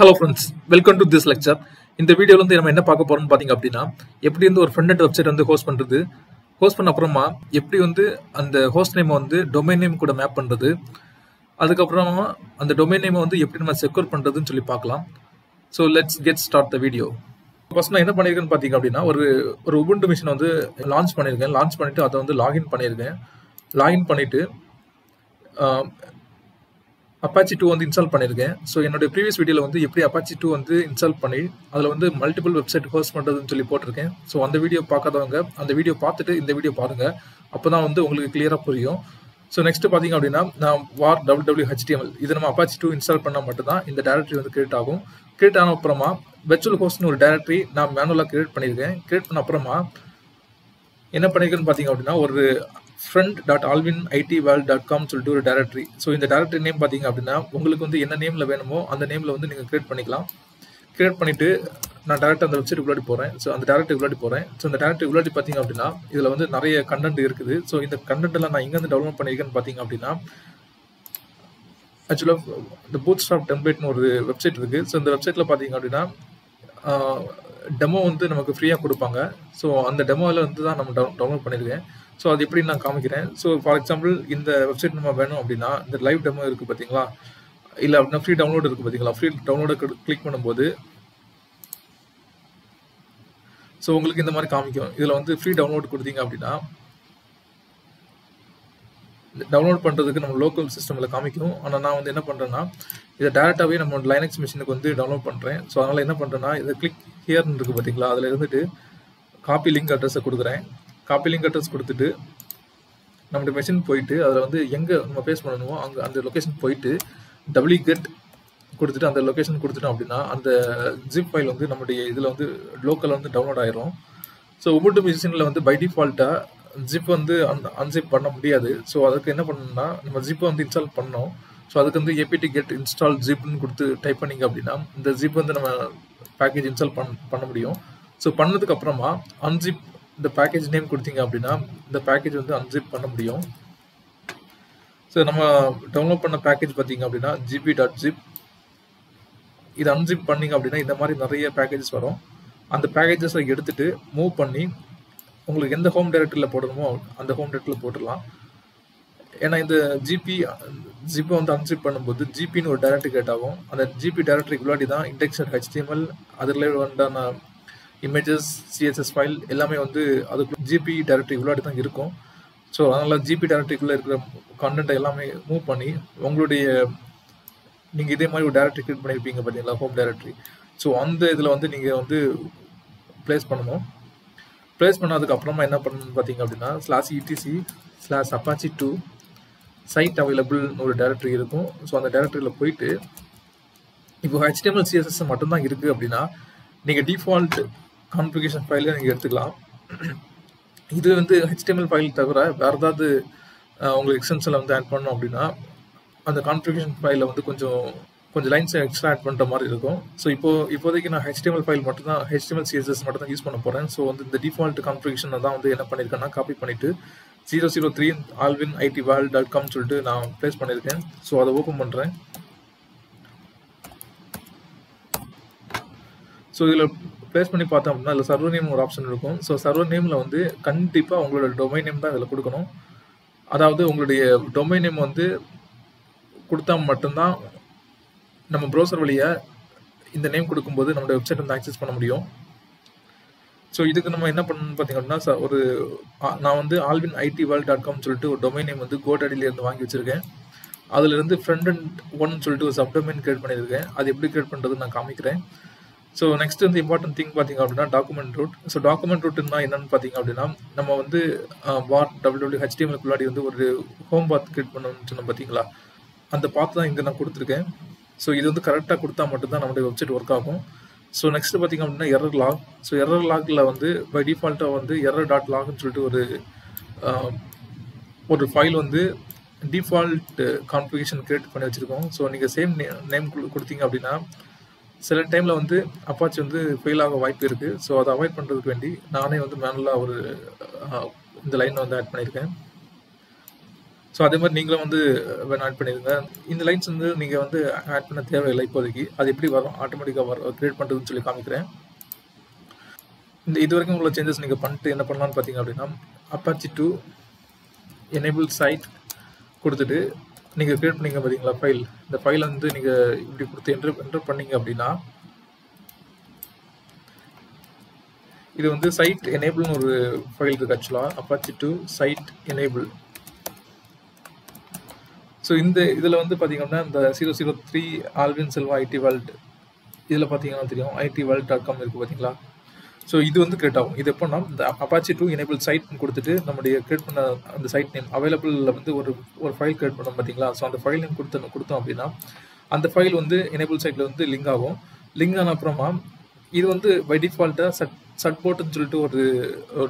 Hello friends, welcome to this lecture. இந்த வீடியோல வந்து நம்ம என்ன பார்க்க போறோம்னு பாத்தீங்க அப்படின்னா எப்படி வந்து ஒரு ஃப்ரண்ட் எண்ட் வெப்சைட் வந்து ஹோஸ்ட் பண்றது, ஹோஸ்ட் பண்ண அப்புறமா எப்படி வந்து அந்த ஹோஸ்ட் நேம் வந்து டொமைன் நேம் கூட மேப் பண்றது, அதுக்கப்புறமா அந்த டொமைன் நேம் வந்து எப்படி நம்ம செக்யூர் பண்றதுன்னு சொல்லி பார்க்கலாம். So let's get start the video. First நான் என்ன பண்ணியிருக்கேன்னு பார்த்தீங்க அப்படின்னா ஒரு உபுண்டு மிஷின் வந்து லான்ச் பண்ணியிருக்கேன். லான்ச் பண்ணிட்டு அதை வந்து லாகின் பண்ணியிருக்கேன். லாகின் பண்ணிட்டு அப்பாச்சி 2 வந்து இன்ஸ்டால் பண்ணியிருக்கேன். ஸோ என்னோட ப்ரீவியஸ் வீடியோவில் வந்து எப்படி அப்பாச்சி 2 வந்து இன்ஸ்டால் பண்ணி அதில் வந்து மல்டிபிள் வெப்சைட் ஹோஸ்ட் பண்ணுறதுன்னு சொல்லி போட்டிருக்கேன். ஸோ அந்த வீடியோ பார்க்காதவங்க அந்த வீடியோ பார்த்துட்டு இந்த வீடியோ பாருங்கள். அப்போ தான் வந்து உங்களுக்கு கிளியராக புரியும். ஸோ நெக்ஸ்ட் பார்த்தீங்க அப்படின்னா நான் வார் www.html இது நம்ம அப்பாச்சி 2 இன்ஸ்டால் பண்ணால் மட்டும்தான் இந்த டேரக்டரி வந்து கிரியேட் ஆகும். கிரியேட் ஆன அப்புறமா வெர்ச்சுவல் ஹோஸ்ட்னு ஒரு டேரக்டரி நான் மேனுவலாக கிரியேட் பண்ணியிருக்கேன். கிரியேட் பண்ண அப்புறமா என்ன பண்ணியிருக்கேன்னு பார்த்தீங்க அப்படின்னா ஒரு friend.alvinitworld.com சொல்லிட்டு ஒரு டேரக்டரி. ஸோ இந்த டேரக்டரி நேம் பார்த்தீங்க அப்படின்னா உங்களுக்கு வந்து என்ன நேமில் வேணுமோ அந்த நேமில் வந்து நீங்கள் கிரியேட் பண்ணிக்கலாம். கிரியேட் பண்ணிவிட்டு நான் டேரக்டாக அந்த வெப்சைட் உள்ளாடி போகிறேன். ஸோ அந்த டேரக்டரி உள்ளாடி போகிறேன். ஸோ இந்த டேரக்டரி உள்ளாடி பார்த்தீங்க அப்படின்னா இதில் வந்து நிறைய கண்டென்ட் இருக்குது. ஸோ இந்த கண்டென்ட்லாம் நான் எங்கேருந்து டவுன்லோட் பண்ணியிருக்கேன்னு பார்த்தீங்க அப்படின்னா ஆக்சுவலாக இந்த பூட்ஸ்ட்ராப் டெம்ப்ளேட்னு ஒரு வெப்சைட் இருக்குது. ஸோ இந்த வெப்சைட்டில் பார்த்தீங்க அப்படின்னா டெமோ வந்து நமக்கு ஃப்ரீயாக கொடுப்பாங்க. ஸோ அந்த டெமோவில் வந்து தான் நம்ம டவுன்லோட் பண்ணியிருக்கேன். ஸோ அது எப்படி நான் காமிக்கிறேன். ஸோ ஃபார் எக்ஸாம்பிள் இந்த வெப்சைட் நம்ம வேணும் அப்படின்னா இந்த லைவ் டெமோ இருக்குது பார்த்தீங்களா, இல்லை அப்படின்னா ஃப்ரீ டவுன்லோட் இருக்குது பார்த்தீங்களா, ஃப்ரீ டவுன்லோடை கிளிக் பண்ணும்போது ஸோ உங்களுக்கு இந்த மாதிரி காமிக்கும். இதில் வந்து ஃப்ரீ டவுன்லோட் கொடுத்தீங்க அப்படின்னா டவுன்லோட் பண்ணுறதுக்கு நம்ம லோக்கல் சிஸ்டமில் காமிக்கும். ஆனால் நான் வந்து என்ன பண்ணுறேன்னா இதை டேரெக்டாகவே நம்ம லைனக்ஸ் மிஷினுக்கு வந்து டவுன்லோட் பண்ணுறேன். ஸோ அதனால் என்ன பண்ணுறேன்னா இதை கிளிக் ஹியர்னு இருக்குது பார்த்தீங்களா, அதில் இருந்துட்டு காப்பி லிங்க் அட்ரஸை கொடுக்குறேன். காப்பி லிங்க் அட்ரஸ் கொடுத்துட்டு நம்மளுடைய மெஷின் போயிட்டு அதில் வந்து எங்கே நம்ம பேஸ்ட் பண்ணணுமோ அங்கே அந்த லொக்கேஷன் போயிட்டு wget கொடுத்துட்டு அந்த லொக்கேஷன் கொடுத்துட்டோம் அப்படின்னா அந்த ஜிப் ஃபைல் வந்து நம்மளுடைய இதில் வந்து லோக்கலில் வந்து டவுன்லோட் ஆயிரும். ஸோ உபுண்டு மிஷினில் வந்து பை டிஃபால்ட்டாக ஜிப் வந்து அன்சிப் பண்ண முடியாது. ஸோ அதுக்கு என்ன பண்ணணும்னா நம்ம ஜிப்பை வந்து இன்ஸ்டால் பண்ணோம். ஸோ அதுக்கு வந்து apt get install zipன்னு கொடுத்து டைப் பண்ணிங்க அப்படின்னா இந்த ஜிப் வந்து நம்ம பேக்கேஜ் இன்ஸ்டால் பண்ண முடியும். ஸோ பண்ணதுக்கு அப்புறமா அன்சிப் இந்த பேக்கேஜ் நேம் கொடுத்தீங்க அப்படின்னா இந்த பேக்கேஜ் வந்து அன்சிப் பண்ண முடியும். ஸோ நம்ம டவுன்லோட் பண்ண பேக்கேஜ் பார்த்தீங்க அப்படின்னா gp.zip. இது அன்சிப் பண்ணிங்க அப்படின்னா இந்த மாதிரி நிறைய பேக்கேஜஸ் வரும். அந்த பேக்கேஜஸை எடுத்துட்டு மூவ் பண்ணி உங்களுக்கு எந்த ஹோம் டைரக்டரியில் போடணுமோ அந்த ஹோம் டைரக்டரியில் போட்டுடலாம். ஏன்னா இந்த ஜிப்பை வந்து அன்சிப் பண்ணும்போது ஜிபின்னு ஒரு டைரக்டரி கிரியேட் ஆகும். அந்த ஜிபி டைரக்டரிக்கு முன்னாடி தான் இண்டெக்ஸட் HTML அதில் உண்டான இமேஜஸ் CSS ஃபைல் எல்லாமே வந்து அதுக்கு ஜிபி டைரக்டரி உள்ளாடி தான் இருக்கும். ஸோ அதனால் ஜிபி டைரக்டரிக்குள்ளே இருக்கிற கண்டென்ட்டை எல்லாமே மூவ் பண்ணி உங்களுடைய நீங்கள் இதே மாதிரி ஒரு டைரக்டரி கிரியேட் பண்ணியிருப்பீங்க பார்த்தீங்களா, ஹோம் டைரக்டரி. ஸோ அந்த இதில் வந்து நீங்கள் வந்து ப்ளேஸ் பண்ணணும். ப்ளேஸ் பண்ணதுக்கு அப்புறமா என்ன பண்ணணும்னு பார்த்தீங்க அப்படின்னா /etc/apache2 சைட் அவைலபிள்னு ஒரு டைரக்டரி இருக்கும். ஸோ அந்த டைரக்டரியில் போயிட்டு இப்போ HTML CSS மட்டும்தான் இருக்குது அப்படின்னா நீங்கள் டிஃபால்ட் கான்ஃபிகரேஷன் ஃபைலில் நீங்கள் எடுத்துக்கலாம். இது வந்து HTML ஃபைல் தவிர வேறு ஏதாவது உங்களுக்கு எக்ஸ்டென்ஷனில் வந்து ஆட் பண்ணோம் அப்படின்னா அந்த கான்ஃபிகரேஷன் ஃபைலில் வந்து கொஞ்சம் லைன்ஸ் எக்ஸ்ட்ரா ஆட் பண்ணுற மாதிரி இருக்கும். ஸோ இப்போதைக்கு நான் HTML ஃபைல் மட்டும்தான் HTML CSS மட்டும் தான் யூஸ் பண்ண போகிறேன். ஸோ வந்து இந்த டிஃபால்ட் கான்ஃபிகரேஷனை தான் வந்து என்ன பண்ணியிருக்கேன்னா காப்பி பண்ணிவிட்டு 003 alvinitworld.com சொல்லிட்டு நான் ப்ளேஸ் பண்ணியிருக்கேன். ஸோ அதை ஓப்பன் பண்ணுறேன். ஸோ இதில் ப்ளேஸ் பண்ணி பார்த்தோம் அப்படின்னா இல்லை சர்வர் நேம் ஒரு ஆப்ஷன் இருக்கும். ஸோ சர்வர் நேமில் வந்து கண்டிப்பாக உங்களோட டொமைன் நேம் தான் இதில் கொடுக்கணும். அதாவது உங்களுடைய டொமைன் நேம் வந்து கொடுத்தா மட்டும்தான் நம்ம ப்ரௌசர் வழியாக இந்த நேம் கொடுக்கும்போது நம்மளோட வெப்சைட் வந்து ஆக்சஸ் பண்ண முடியும். ஸோ இதுக்கு நம்ம என்ன பண்ணணும்னு பார்த்தீங்க அப்படின்னா நான் வந்து alvinitworld.com சொல்லிட்டு ஒரு டொமைன் நேம் வந்து GoDaddyலேருந்து வாங்கி வச்சுருக்கேன். அதிலிருந்து friend1 சொல்லிட்டு ஒரு சப்டொமைன் கிரியேட் பண்ணியிருக்கேன். அது எப்படி கிரியேட் பண்ணுறதுன்னு நான் காமிக்கிறேன். ஸோ நெக்ஸ்ட் வந்து இம்பார்ட்டன்ட் திங் பார்த்தீங்க அப்படின்னா டாக்குமெண்ட் ரூட். ஸோ டாக்குமெண்ட் ரூட்னா என்னன்னு பார்த்தீங்க அப்படின்னா நம்ம வந்து www.html வந்து ஒரு ஹோம் பாத் கிரியேட் பண்ணணும்னு சொன்னோம் பார்த்தீங்களா, அந்த பாத் தான் இங்கே நான் கொடுத்துருக்கேன். ஸோ இது வந்து கரெக்டாக கொடுத்தா மட்டும்தான் நம்மளுடைய வெப்சைட் ஒர்க் ஆகும். ஸோ நெக்ஸ்ட் பார்த்தீங்க அப்படின்னா எரர் லாக். ஸோ எரர் லாகில் வந்து பை டிஃபால்ட்டாக வந்து error.logன்னு சொல்லிட்டு ஒரு ஃபைல் வந்து டிஃபால்ட் கான்ஃபிகரேஷன் கிரியேட் பண்ணி வச்சுருக்கோம். ஸோ நீங்கள் சேம் நேம் கொடுத்தீங்க அப்படின்னா சில டைமில் வந்து அப்பாச்சி வந்து ஃபெயில் ஆக வாய்ப்பு இருக்குது. ஸோ அதை அவாய்ட் பண்ணுறதுக்கு வேண்டி நானே வந்து மேனுவலாக இந்த லைனை வந்து ஆட் பண்ணியிருக்கேன். ஸோ அதே மாதிரி நீங்களும் வந்து வேணும் ஆட் பண்ணிடுங்க. இந்த லைன்ஸ் வந்து நீங்கள் வந்து ஆட் பண்ண தேவையில்லை இப்போதைக்கு. அது எப்படி வரும் ஆட்டோமேட்டிக்காக வரும் கிரியேட் பண்ணுறதுன்னு சொல்லி காமிக்கிறேன். இது வரைக்கும் உள்ள சேஞ்சஸ் நீங்கள் பண்ணிட்டு என்ன பண்ணலான்னு பார்த்தீங்க அப்படின்னா, அப்பாச்சி 2 எனேபிள் சைட் கொடுத்துட்டு நீங்கள் கிரியேட் பண்ணிங்க பார்த்தீங்களா ஃபைல். இந்த ஃபைலை வந்து நீங்கள் இப்படி கொடுத்து என்டர் பண்ணீங்க அப்படின்னா, இது வந்து சைட் எனேபிள்னு ஒரு ஃபைல் இருக்குது ஆக்சுவலாக. Apache 2 side enable. ஸோ இதில் வந்து பார்த்தீங்கன்னா இந்த 003 ஆல்வின் செல்வா ஐடி வேர்ல்ட் இதில் பார்த்தீங்கன்னா தெரியும் itworld.com இருக்குது பார்த்தீங்களா. ஸோ இது வந்து கிரியேட் ஆகும். இது எப்போனா இந்த அப்பாச்சி 2 எனேபிள் சைட்னு கொடுத்துட்டு நம்முடைய கிரியேட் பண்ண அந்த சைட் நேம் அவைலபிளில் வந்து ஒரு ஃபைல் கிரியேட் பண்ணோம் பார்த்தீங்களா. ஸோ அந்த ஃபைல் நேம் கொடுத்தோம் அப்படின்னா அந்த ஃபைல் வந்து எனேபிள் சைட்டில் வந்து லிங்க் ஆகும். லிங்க் ஆன அப்புறமா இது வந்து பை டிஃபால்ட்டாக சட்போர்ட்னு சொல்லிட்டு ஒரு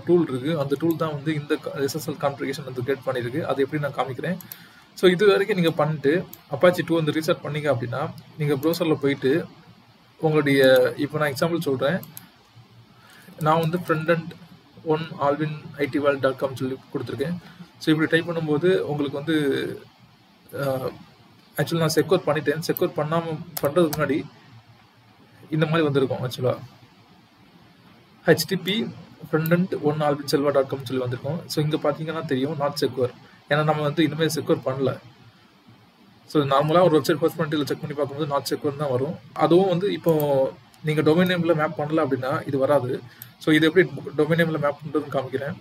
டூல் இருக்குது. அந்த டூல் தான் வந்து இந்த SSL கான்ஃபிகரேஷன் வந்து கிரியேட் பண்ணியிருக்கு. அது எப்படி நான் காமிக்கிறேன். ஸோ இது வரைக்கும் நீங்கள் பண்ணிட்டு அப்பாச்சி 2 வந்து ரீசெட் பண்ணீங்க அப்படின்னா நீங்கள் ப்ரௌசரில் போயிட்டு உங்களுடைய இப்போ நான் எக்ஸாம்பிள் சொல்கிறேன். நான் வந்து front-end1 alvin itworld.com சொல்லி கொடுத்துருக்கேன். ஸோ இப்படி டைப் பண்ணும்போது உங்களுக்கு வந்து ஆக்சுவலாக நான் செக்யூர் பண்ணிட்டேன். செக்யூர் பண்ணுறதுக்கு முன்னாடி இந்த மாதிரி வந்திருக்கும். ஆக்சுவலாக HTTP front-end1 alvinselva.com சொல்லி வந்திருக்கோம். ஸோ இங்கே பார்த்தீங்கன்னா தெரியும் நாட் செக்யூர். ஏன்னா நம்ம வந்து இனிமேல் செக்யூர் பண்ணல. ஸோ நார்மலாக ஒரு வெப்சைட் ஹோஸ்ட் பண்ணிட்டு செக் பண்ணி பார்க்கும்போது நாட் செக்யூர் தான் வரும். அதுவும் வந்து இப்போ நீங்கள் டொமைன் நேமில் மேப் பண்ணல அப்படின்னா இது வராது. ஸோ இது எப்படி டொமைன் நேமில் மேப் பண்ணுறதுன்னு காமிக்கிறேன்.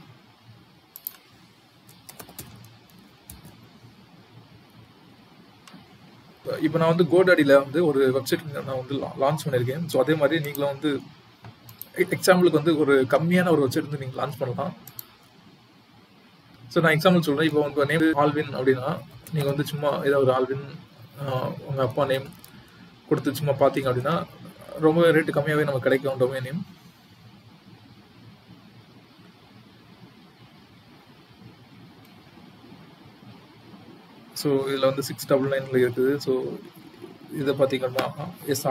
இப்போ நான் வந்து GoDaddyல வந்து ஒரு வெப்சைட் நான் வந்து லான்ச் பண்ணியிருக்கேன். ஸோ அதே மாதிரி நீங்களும் வந்து எக்ஸாம்பிளுக்கு வந்து ஒரு கம்மியான ஒரு வெப்சைட் வந்து நீங்கள் லான்ச் பண்ணலாம். ஸோ நான் எக்ஸாம்பிள் சொல்கிறேன். இப்போ உங்கள் நேம் ஆல்வின் அப்படின்னா நீங்கள் வந்து சும்மா ஏதாவது ஒரு ஆல்வின் உங்கள் அப்பா நேம் கொடுத்து சும்மா பார்த்தீங்க அப்படின்னா ரொம்ப ரேட்டு கம்மியாகவே நமக்கு கிடைக்கும் டொமைன் நேம். ஸோ இதில் வந்து 699 இருக்குது. ஸோ இதை பார்த்தீங்கன்னா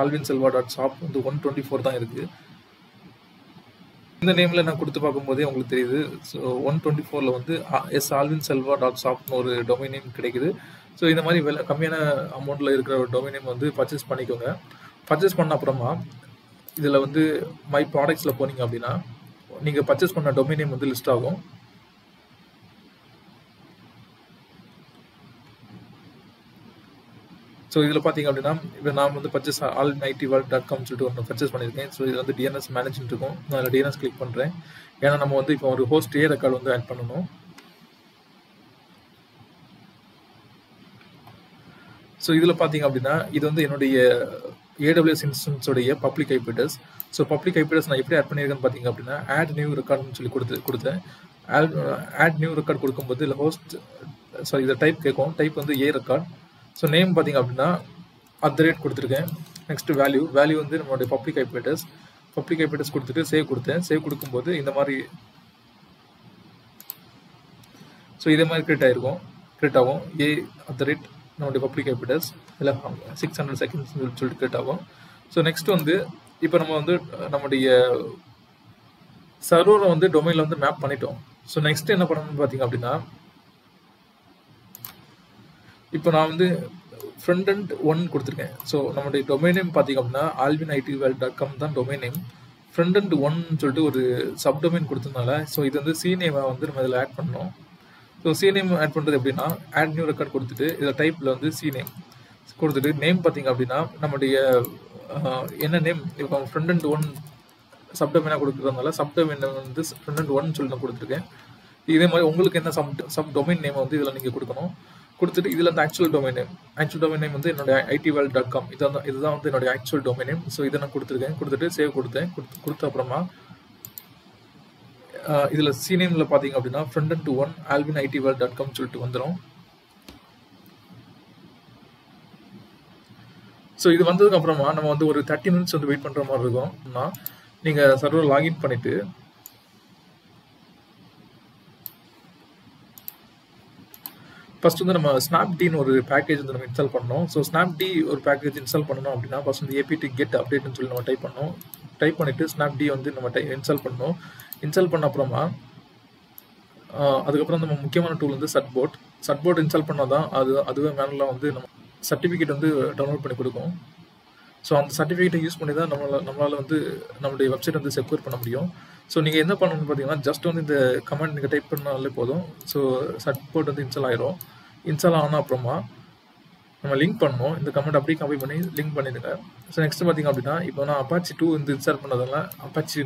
alvinselva.shop வந்து 124 தான் இருக்குது. இந்த நேமில் நான் கொடுத்து பார்க்கும்போதே உங்களுக்கு தெரியுது. ஸோ 124ல் வந்து alvinselva.shopனு ஒரு டொமைன் நேம் கிடைக்குது. ஸோ இந்த மாதிரி விலை கம்மியான அமௌண்ட்டில் இருக்கிற ஒரு டொமைன் நேம் வந்து பர்ச்சேஸ் பண்ணிக்கோங்க. பர்ச்சேஸ் பண்ண அப்புறமா இதில் வந்து மை ப்ராடக்ட்ஸில் போனீங்க அப்படின்னா நீங்கள் பர்ச்சேஸ் பண்ண டொமைன் நேம் வந்து லிஸ்ட் ஆகும். ஸோ இதில் பார்த்தீங்க அப்படின்னா இப்போ நான் வந்து பர்ச்சேஸ் alvinitworld.com சொல்லிட்டு ஒன்று பர்ச்சேஸ் பண்ணியிருக்கேன். ஸோ இதில் வந்து DNS மேனேஜ்மெண்ட் இருக்கும். நான் அதில் DNS கிளிக் பண்ணுறேன். ஏன்னா நம்ம வந்து இப்போ ஒரு ஹோஸ்ட் ரெக்கார்டு வந்து ஆட் பண்ணணும். ஸோ இதில் பார்த்தீங்க அப்படின்னா இது வந்து என்னுடைய AWS இன்ஸ்டன்ஸோடைய public IP address. So public IP address நான் எப்படி ஆட் பண்ணியிருக்கேன்னு பார்த்தீங்க அப்படின்னா ஆட் நியூ ரெக்கார்டுன்னு சொல்லி கொடுத்தேன். ஆட் நியூ ரெக்கார்டு கொடுக்கும்போது இல்லை ஹோஸ்ட் இதை டைப் கேட்கும். டைப் வந்து A ரெக்கார்ட். ஸோ நேம் பார்த்தீங்க அப்படின்னா @ கொடுத்துருக்கேன். நெக்ஸ்ட் வேல்யூ வந்து நம்மளுடைய பப்ளிக் IP அட்ரஸ் கொடுத்துட்டு சேவ் கொடுத்தேன். சேவ் கொடுக்கும்போது இந்த மாதிரி ஸோ இதே மாதிரி கிரியேட் ஆகும். A@ நம்மளுடைய பப்ளிக் IP அட்ரஸ் இல்லை 600 செகண்ட்ஸ் சொல்லிட்டு கிரியேட் ஆகும். ஸோ நெக்ஸ்ட் வந்து இப்போ நம்ம வந்து நம்முடைய சர்வரை வந்து டொமைனில் வந்து மேப் பண்ணிட்டோம். ஸோ நெக்ஸ்ட் என்ன பண்ணணும்னு பார்த்தீங்க அப்படின்னா இப்போ நான் வந்து front-end1 கொடுத்துருக்கேன். ஸோ நம்மளுடைய டொமைன் நேம் பார்த்தீங்க அப்படின்னா alvinitworld.com தான் டொமைன் நேம். front-end1 சொல்லிட்டு ஒரு சப்டொமைன் கொடுத்ததுனால ஸோ இது வந்து C நேமை வந்து நம்ம இதில் ஆட் பண்ணோம். ஸோ C நேம் ஆட் பண்ணுறது எப்படின்னா ஆட் நியூ ரெக்கார்ட் கொடுத்துட்டு இதில் டைப்பில் வந்து C நேம் கொடுத்துட்டு நேம் பார்த்தீங்க அப்படின்னா நம்முடைய என்ன நேம் இப்போ front-end1 சப்டொமைனாக கொடுக்குறதுனால சப்டொமைன் வந்து front-end1 சொல்லி நான் கொடுத்துருக்கேன். இதே மாதிரி உங்களுக்கு என்ன சப் டொமைன் நேம் வந்து இதில் நீங்கள் கொடுத்துட்டு இதில் அந்த ஆக்சுவல் டொமைன் நேம் வந்து என்னுடைய itworld.com இதுதான் வந்து என்னுடைய ஆக்சுவல் டொமைன் நேம். ஸோ இதை நான் கொடுத்துட்டு சேவ் கொடுத்த அப்புறமா இதில் C நேமில் பார்த்தீங்க அப்படின்னா front-end1 alvinitworld.com சொல்லிட்டு வந்துடும். ஸோ இது வந்ததுக்கு அப்புறமா நம்ம வந்து ஒரு 30 மினிட்ஸ் வந்து வெயிட் பண்ணுற மாதிரி இருக்கும்னா நீங்கள் சர்வர் லாகின் பண்ணிவிட்டு ஃபர்ஸ்ட் வந்து நம்ம ஸ்னாப்டின்னு ஒரு பேக்கேஜ் வந்து நம்ம இன்ஸ்டால் பண்ணோம். ஸோ ஸ்னாப்டி ஒரு பேக்கேஜ் இன்ஸ்டால் பண்ணணும் அப்படின்னா ஃபர்ஸ்ட் வந்து apt get updateன்னு சொல்லி நம்ம டைப் பண்ணிவிட்டு ஸ்னாப்டி வந்து நம்ம இன்ஸ்டால் பண்ணோம். இன்ஸ்டால் பண்ண அப்புறமா அதுக்கப்புறம் நம்ம முக்கியமான டூல் வந்து சட்போர்ட். சட்போர்ட் இன்ஸ்டால் பண்ணால் தான் அதுவே மேனுவலாக வந்து நம்ம சர்டிஃபிகேட் வந்து டவுன்லோட் பண்ணி கொடுக்கும். ஸோ அந்த சர்டிஃபிகேட்டை யூஸ் பண்ணி தான் நம்மளால் வந்து நம்மளுடைய வெப்சைட் வந்து செக்யூர் பண்ண முடியும். ஸோ நீங்கள் என்ன பண்ணணும்னு பார்த்தீங்கன்னா, ஜஸ்ட் வந்து இந்த கமெண்ட் நீங்கள் டைப் பண்ணாலே போதும். ஸோ சப்போர்ட் வந்து இன்ஸ்டால் ஆயிரும். இன்ஸ்டால் ஆன அப்புறமா நம்ம லிங்க் பண்ணணும். இந்த கமெண்ட் அப்படியே காப்பி பண்ணி லிங்க் பண்ணிடுங்க. ஸோ நெக்ஸ்ட் பார்த்தீங்க அப்படின்னா, இப்போ நான் அப்பாச்சி 2 வந்து இன்ஸ்டால் பண்ணதால அப்பாச்சி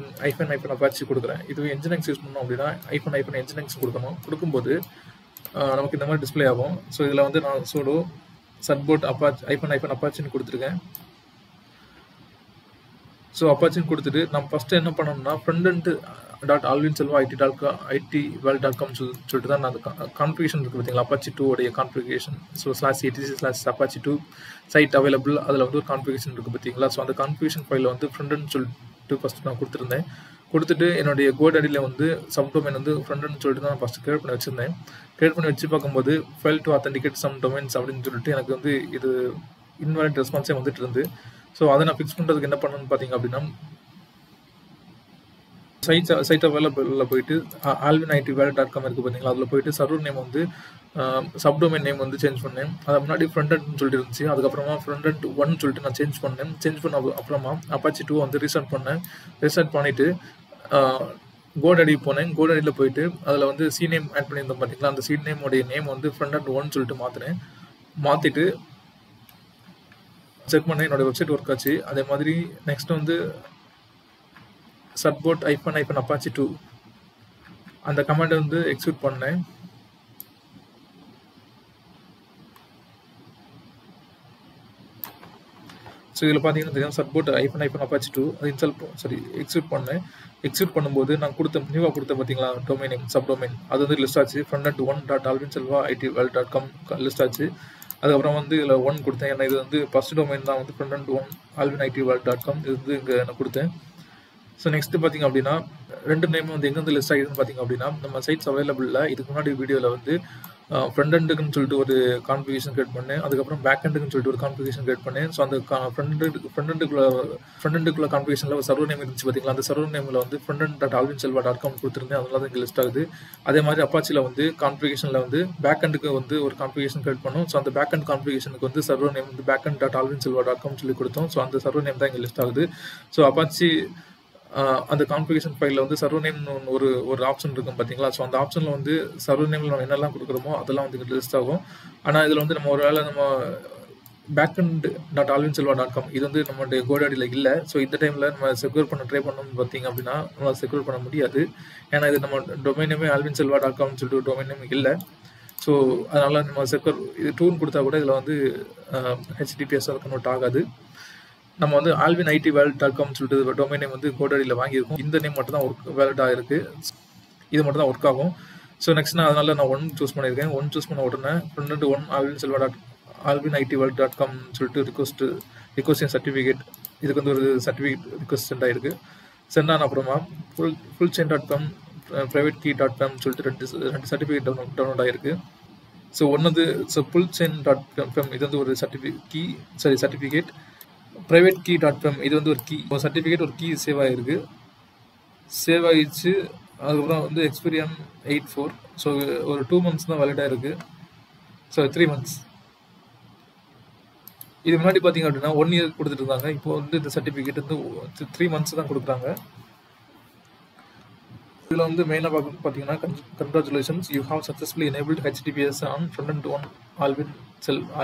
-அப்பாச்சி கொடுக்குறேன். இதுவே என்ஜினிக்ஸ் யூஸ் பண்ணோம் அப்படின்னா -என்ஜினிக்ஸ் கொடுக்கணும். கொடுக்கும்போது நமக்கு இந்த மாதிரி டிஸ்பிளே ஆகும். ஸோ இதில் வந்து நான் சூடோ சட்போர்ட் அப்பாச்சின்னு கொடுத்துருக்கேன். ஸோ அப்பாச்சின்னு கொடுத்துட்டு நம்ம ஃபஸ்ட்டு என்ன பண்ணணும்னா frontend.alvinselva.it-world.com சொல்லிட்டு தான் நான் அந்த கான்ஃபிகரேஷன் இருக்குது பார்த்தீங்களா, அப்பாச்சி 2 உடைய configuration. So /etc/apache2 side available அதில் வந்து ஒரு கான்ஃபிகரேஷன் இருக்குது பார்த்தீங்களா. ஸோ அந்த கான்ஃபிகரேஷன் ஃபைலில் வந்து ஃப்ரண்ட் சொல்லிட்டு ஃபஸ்ட்டு நான் கொடுத்துருந்தேன். கொடுத்துட்டு என்னுடைய GoDaddyல வந்து சப்டொமைன் வந்து ஃப்ரண்ட் சொல்லிட்டு தான் ஃபஸ்ட்டு கிரியேட் பண்ணி வச்சுருந்தேன். கிரியேட் பண்ணி வச்சு பார்க்கும்போது file to authenticate some domains அப்படின்னு சொல்லிட்டு எனக்கு வந்து இது இன்வாலிட் ரெஸ்பான்ஸே வந்துட்டு இருந்து. ஸோ அதை நான் ஃபிக்ஸ் பண்ணுறதுக்கு என்ன பண்ணணும்னு பார்த்தீங்க அப்படின்னா, சைட் அவைலபிளில் போயிட்டு alvinitworld.com இருக்குது பார்த்தீங்களா, அதில் போயிட்டு சர்வர் நேம் வந்து சப்டொமைன் நேம் வந்து சேஞ்ச் பண்ணேன். அதை முன்னாடி ஃப்ரண்ட் சொல்லிட்டு இருந்துச்சு. அதுக்கப்புறமா ஃப்ரண்ட் 1 சொல்லிட்டு நான் சேஞ்ச் பண்ணேன். சேஞ்ச் பண்ண அப்புறமா அப்பாச்சி 2 வந்து ரீஸ்டார்ட் பண்ணேன். ரீஸ்டார்ட் பண்ணிவிட்டு GoDaddy போனேன். GoDaddyயில் போயிட்டு அதில் வந்து சி நேம் ஆட் பண்ணியிருந்தோம் பார்த்தீங்களா, அந்த சி நேமோடைய நேம் வந்து ஃப்ரண்ட் 1 சொல்லிட்டு மாற்றினேன். மாற்றிட்டு செக் பண்ணேன், என்னோட வெப்சைட் ஒர்க் ஆச்சு. அதே மாதிரி நெக்ஸ்ட் வந்து சப்போர்ட் -apache 2 அந்த கமாண்ட் வந்து எக்ஸிக்யூட் பண்ணேன். ஸோ இதில் பார்த்தீங்கன்னா தெரியும் சப்போர்ட் -apache 2 அது எக்ஸிக்யூட் பண்ணேன். எக்ஸிக்யூட் பண்ணும்போது நான் நியூவாக கொடுத்த பார்த்தீங்களா டொமைன் நேம் சப்டொமைன் அது வந்து லிஸ்ட் ஆச்சு. frontend1.alvinselva.it-world.com லிஸ்ட் ஆச்சு. அதுக்கப்புறம் வந்து இதில் 1 கொடுத்தேன். ஏன்னா இது வந்து ஃபர்ஸ்ட் டொமைன் தான் வந்து frontend1.alvinitworld.com இது வந்து இங்கே நான் கொடுத்தேன். ஸோ நெக்ஸ்ட் பார்த்தீங்க அப்படின்னா 2 நேமும் வந்து எங்கேருந்து லிஸ்ட் ஆகிடுதுன்னு பார்த்தீங்க அப்படின்னா, நம்ம சைட்ஸ் அவைலபிளில் இதுக்கு முன்னாடி வீடியோவில் வந்து ஃப்ரண்ட் எண்டுக்குன்னு சொல்லிட்டு ஒரு கான்ஃபிகரேஷன் கிரியேட் பண்ணேன். அதுக்கப்புறம் பேக் எண்டுக்குன்னு சொல்லிட்டு ஒரு கான்ஃபிகரேஷன் கிரியேட் பண்ணேன். ஸோ அந்த ஃப்ரண்ட் எண்டுக்குள்ள கான்ஃபிகரேஷனில் ஒரு சர்வர் நேம் இருந்துச்சு பார்த்தீங்களா, அந்த சர்வர் நேமில் வந்து frontend.alvinselva.com கொடுத்துருந்தேன். அதனால தான் இங்கே லிஸ்ட் ஆகுது. அதே மாதிரி அப்பாச்சியில் வந்து கான்ஃபிகரேஷனில் வந்து பேக் எண்டுக்கு வந்து ஒரு கான்ஃபிகரேஷன் கிரியேட் பண்ணோம். ஸோ அந்த பேக் எண்ட் கான்ஃபிகரேஷனுக்கு வந்து சர்வர் நேம் வந்து backend.alvinselva.com சொல்லி கொடுத்தோம். ஸோ அந்த சர்வர் நேம் தான் இங்கே லிஸ்ட் ஆகுது. ஸோ அப்பாச்சி அந்த கான்ஃபிகரேஷன் ஃபைலில் வந்து சர்வர் நேம் ஒரு ஆப்ஷன் இருக்கும் பார்த்தீங்களா. ஸோ அந்த ஆப்ஷனில் வந்து சர்வர் நேமில் நம்ம என்னெல்லாம் கொடுக்குறோமோ அதெல்லாம் வந்து லிஸ்ட் ஆகும். ஆனால் இதில் வந்து நம்ம ஒரு வேளை நம்ம backend.alvinselva.com இது வந்து நம்மளுடைய GoDaddyல இல்லை. ஸோ இந்த டைமில் நம்ம செக்யூர் பண்ண ட்ரை பண்ணணும்னு பார்த்தீங்க அப்படின்னா நம்மளால் செக்யூர் பண்ண முடியாது. ஏன்னா இது நம்ம டொமைன் நேமே alvinselva.com சொல்லிட்டு ஒரு டொமைன் நேம் இல்லை. ஸோ அதனால் நம்ம செக்யூர் இது 2 கொடுத்தா கூட இதில் வந்து HTTPS கன்வெர்ட் ஆகாது. நம்ம வந்து alvinitworld.com சொல்லிட்டு டொமைன் நேம் வந்து GoDaddyல வாங்கியிருக்கோம். இந்த நேம் மட்டும் தான் வேலிடாக இருக்குது. இது மட்டும் தான் ஒர்க் ஆகும். ஸோ நெக்ஸ்ட் அதனால நான் 1 சூஸ் பண்ணியிருக்கேன். 1 சூஸ் பண்ண உடனே alvinselva.com சொல்லிட்டு ரிக்வஸ்ட் சர்டிஃபிகேட் இதுக்கு வந்து ஒரு சர்டிஃபிகேட் ரிக்வஸ்ட் சென்ட் ஆயிருக்கு. சென்ட் ஆன அப்புறமா fullchain.com privatekey.com சொல்லிட்டு ரெண்டு சர்டிஃபிகேட் டவுன்லோட் ஆயிருக்கு. ஸோ fullchain.com இது வந்து ஒரு சர்டிஃபிகேட். privatekey.com இது வந்து ஒரு கீ சர்டிஃபிகேட், ஒரு கீ சேவ் ஆகிருக்கு. சேவ் ஆகிடுச்சு. அதுக்கப்புறம் வந்து எக்ஸ்பீரியன் 8/4. ஸோ ஒரு 2 months தான் வேலிடாக இருக்குது. So 3 months. இது முன்னாடி பார்த்தீங்க அப்படின்னா 1 year கொடுத்துட்டு இருந்தாங்க. இப்போ வந்து இந்த சர்டிஃபிகேட் வந்து 3 months தான் கொடுக்குறாங்க. இதில் வந்து மெயினாக பார்த்தீங்கன்னா congratulations, you have successfully enabled HTTPS on frontend1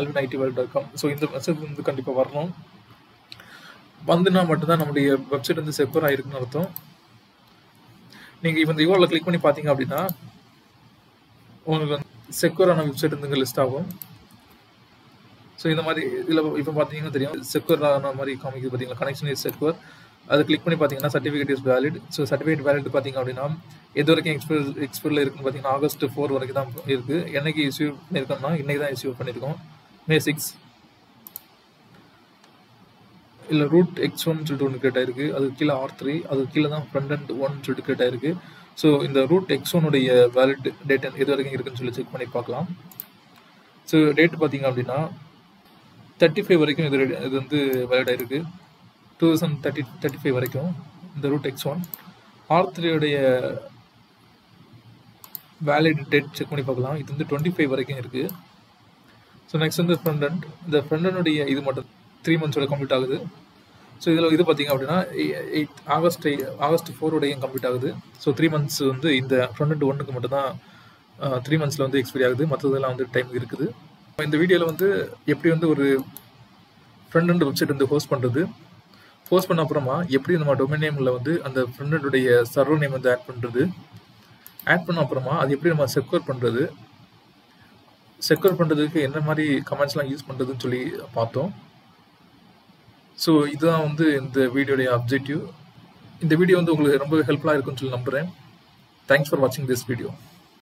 alvinitworld.com. So இந்த மெசேஜ் வந்து கண்டிப்பாக வரணும். வந்துன்னா மட்டும்தான் நம்முடைய வெப்சைட் வந்து செக்யூர் ஆகிருக்குன்னு அர்த்தம். நீங்கள் இப்போ இந்த யூஆர்எல்ல கிளிக் பண்ணி பார்த்தீங்க அப்படின்னா உங்களுக்கு வந்து செக்யூரான வெப்சைட் வந்து இங்கே லிஸ்ட் ஆகும். ஸோ இந்த மாதிரி இதில் இப்போ பார்த்தீங்கன்னா தெரியும் செக்யூரான மாதிரி காமிக்குது பார்த்தீங்களா, கனெக்ஷன் இஸ் செக்யூர். அது கிளிக் பண்ணி பார்த்தீங்கன்னா certificate is valid. So certificate valid பார்த்தீங்க அப்படின்னா எது வரைக்கும் எக்ஸ்பைரில் இருக்குன்னு பார்த்தீங்கன்னா August 4 வரைக்கும் தான் இருக்குது. என்னைக்கு இஷ்யூ பண்ணியிருக்கோம்னா இன்றைக்கி தான் இஷ்யூ பண்ணியிருக்கோம், May 6. இல்லை ரூட் X1 சொல்லிட்டு ஒன்று கிரியேட் ஆயிருக்கு. அது கீழே R3, அது கீழே தான் frontend1 சொல்லிட்டு கிரியேட் ஆயிருக்கு. ஸோ இந்த ரூட் X1 உடைய வேலிட் டேட் எது வரைக்கும் இருக்குன்னு சொல்லி செக் பண்ணி பார்க்கலாம். ஸோ டேட் பார்த்தீங்க அப்படின்னா 35 வரைக்கும் இது வந்து வேலிட் ஆயிருக்கு. 2035 வரைக்கும் இந்த ரூட் X1. R3 உடைய வேலிட் டேட் செக் பண்ணி பார்க்கலாம். இது வந்து 25 வரைக்கும் இருக்குது. ஸோ நெக்ஸ்ட் வந்து ஃப்ரண்ட் அண்ட். இந்த ஃப்ரண்ட் அண்டுடைய இது மட்டும் 3 months கம்ப்ளீட் ஆகுது. ஸோ இதில் இது பார்த்தீங்க அப்படின்னா ஆகஸ்ட் 4 கம்ப்ளீட் ஆகுது. ஸோ 3 months வந்து இந்த ஃப்ரண்ட் அண்ட் 1க்கு மட்டும்தான் 3 months வந்து எக்ஸ்பைரி ஆகுது. மற்றதெல்லாம் வந்து டைம் இருக்குது. இந்த வீடியோவில் வந்து எப்படி வந்து ஒரு ஃப்ரண்ட் அண்ட் வெப்சைட் வந்து ஹோஸ்ட் பண்ணுறது, ஹோஸ்ட் பண்ண அப்புறமா எப்படி நம்ம டொமைன் நேமில் வந்து அந்த ஃப்ரண்ட் அண்டுடைய சர்வர் நேம் வந்து ஆட் பண்ணுறது, ஆட் பண்ண அப்புறமா அது எப்படி நம்ம செக்யூர் பண்ணுறது, செக்யூர் பண்ணுறதுக்கு என்ன மாதிரி கமெண்ட்ஸ்லாம் யூஸ் பண்ணுறதுன்னு சொல்லி பார்த்தோம். ஸோ இதுதான் வந்து இந்த வீடியோடைய அப்ஜெக்டிவ். இந்த வீடியோ வந்து உங்களுக்கு ரொம்ப ஹெல்ப்ஃபுல்லாக இருக்குன்னு சொல்லி நம்புகிறேன். தேங்க்ஸ் ஃபார் வாட்சிங் திஸ் வீடியோ.